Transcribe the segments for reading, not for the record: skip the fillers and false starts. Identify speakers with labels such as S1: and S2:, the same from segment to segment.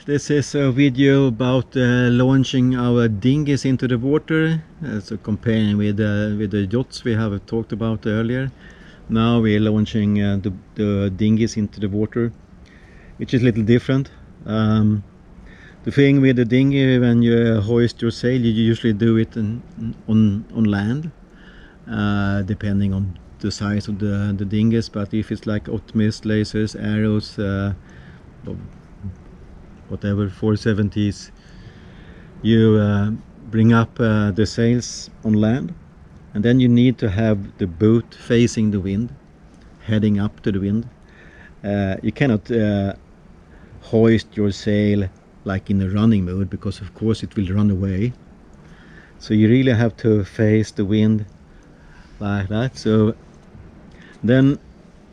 S1: This is a video about launching our dinghies into the water, so comparing with the yachts we have talked about earlier. Now we're launching the dinghies into the water, which is a little different. The thing with the dinghy, when you hoist your sail, you usually do it on land, depending on the size of the dinghies. But if it's like optimist, lasers, arrows, whatever 470s, you bring up the sails on land, and then you need to have the boat facing the wind, heading up to the wind. You cannot hoist your sail like in a running mode, because of course it will run away. So you really have to face the wind like that. So then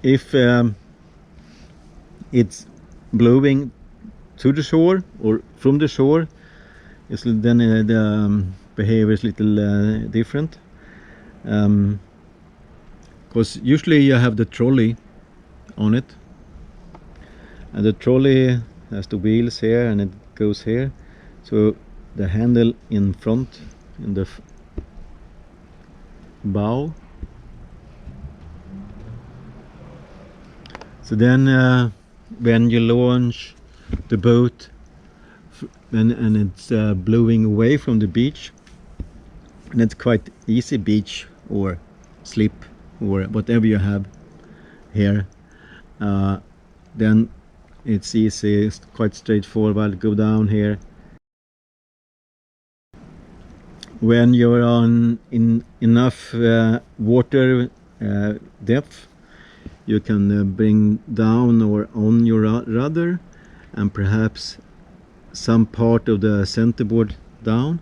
S1: if it's blowing to the shore or from the shore, then the behavior is a little different, because usually you have the trolley on it, and the trolley has the wheels here and it goes here, so the handle in front in the bow. So then when you launch the boat and it's blowing away from the beach, and it's quite easy beach or slip or whatever you have here, then it's easy, it's quite straightforward. Go down here. When you're in enough water depth, you can bring down or on your rudder and perhaps some part of the centerboard down,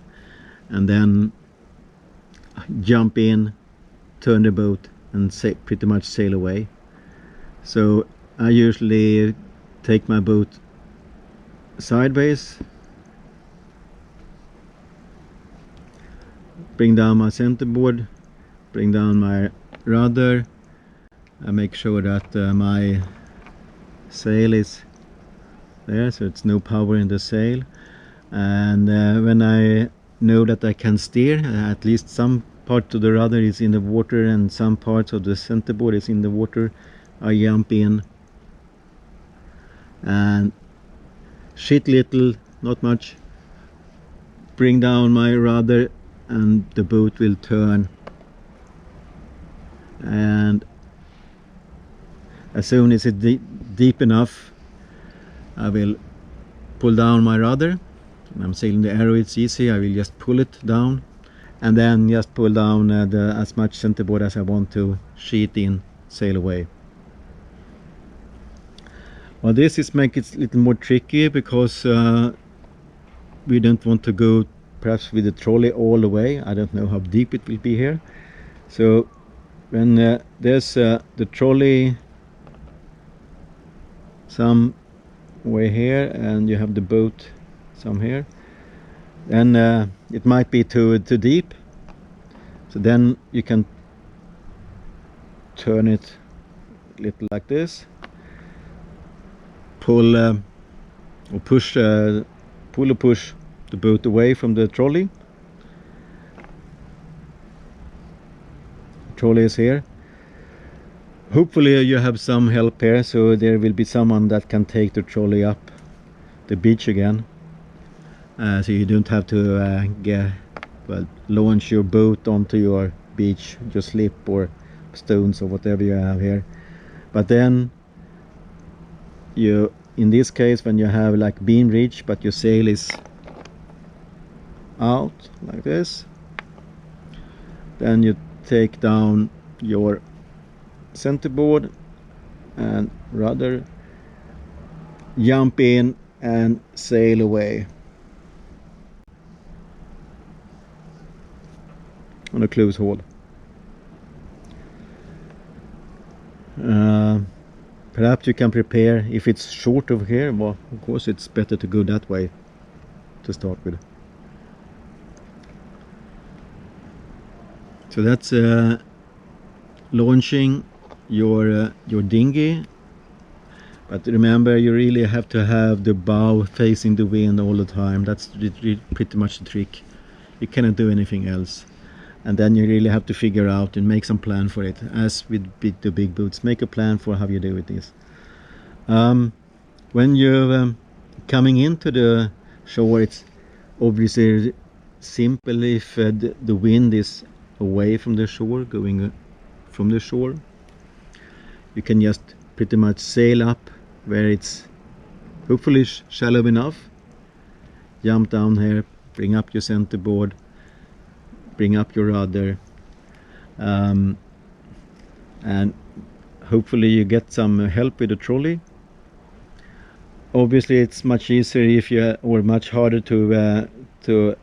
S1: and then jump in, turn the boat, and pretty much sail away. So I usually take my boat sideways, bring down my centerboard, bring down my rudder. I make sure that my sail is there, so it's no power in the sail. And when I know that I can steer, at least some part of the rudder is in the water and some parts of the centerboard is in the water, I jump in and shit little, not much, bring down my rudder, and the boat will turn. And as soon as it's deep enough, I will pull down my rudder. When I'm sailing the arrow, it's easy. I will just pull it down and then just pull down as much centerboard as I want to, sheet in, sail away. Well, this is make it a little more tricky, because we don't want to go perhaps with the trolley all the way. I don't know how deep it will be here. So when there's the trolley some way here and you have the boat some here, then it might be too deep. So then you can turn it a little like this, pull or push the boat away from the trolley. The trolley is here. Hopefully you have some help here, so there will be someone that can take the trolley up the beach again, so you don't have to launch your boat onto your beach, just slip or stones or whatever you have here. But then you, in this case, when you have like beam reach but your sail is out like this, then you take down your centerboard and rudder, jump in and sail away on a close haul. Perhaps you can prepare, if it's short over here, well, of course it's better to go that way to start with. So that's launching your dinghy But remember, you really have to have the bow facing the wind all the time. That's pretty much the trick. You cannot do anything else. And then you really have to figure out and make some plan for it. As with the big boats, make a plan for how you do with this. When you're coming into the shore, it's obviously simple if the wind is away from the shore, going from the shore. You can just pretty much sail up where it's hopefully shallow enough. Jump down here, bring up your centerboard, bring up your rudder, and hopefully you get some help with the trolley. Obviously it's much easier if you, or much harder to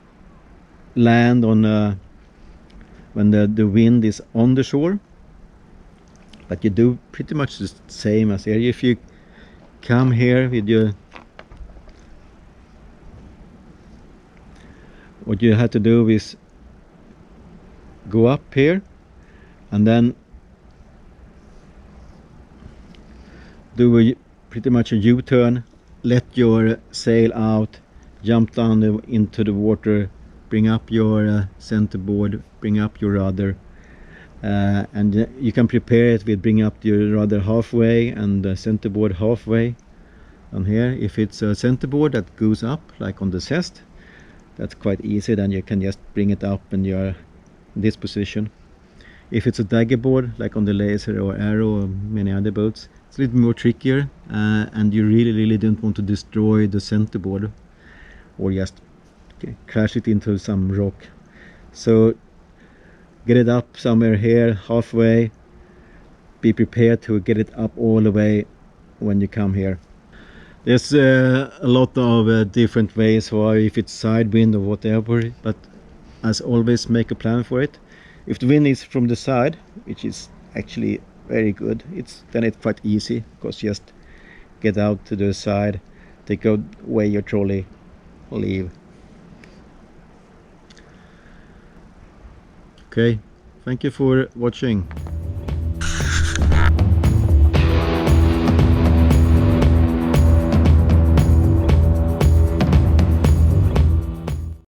S1: land on when the wind is on the shore, but you do pretty much the same as here. If you come here with your, what you have to do is go up here and then do pretty much a U-turn, let your sail out, jump down into the water, bring up your centerboard, bring up your rudder, and you can prepare it with bring up your rudder halfway and the centerboard halfway. On here, if it's a centerboard that goes up like on the Zest, that's quite easy. Then you can just bring it up and you're in this position. If it's a dagger board like on the Laser or Arrow or many other boats, it's a little more trickier, and you really don't want to destroy the centerboard or just crash it into some rock. So get it up somewhere here halfway, be prepared to get it up all the way when you come here. There's a lot of different ways, or if it's side wind or whatever, but as always make a plan for it. If the wind is from the side, which is actually very good, then it's quite easy, because just get out to the side, take away your trolley, leave. Okay, thank you for watching.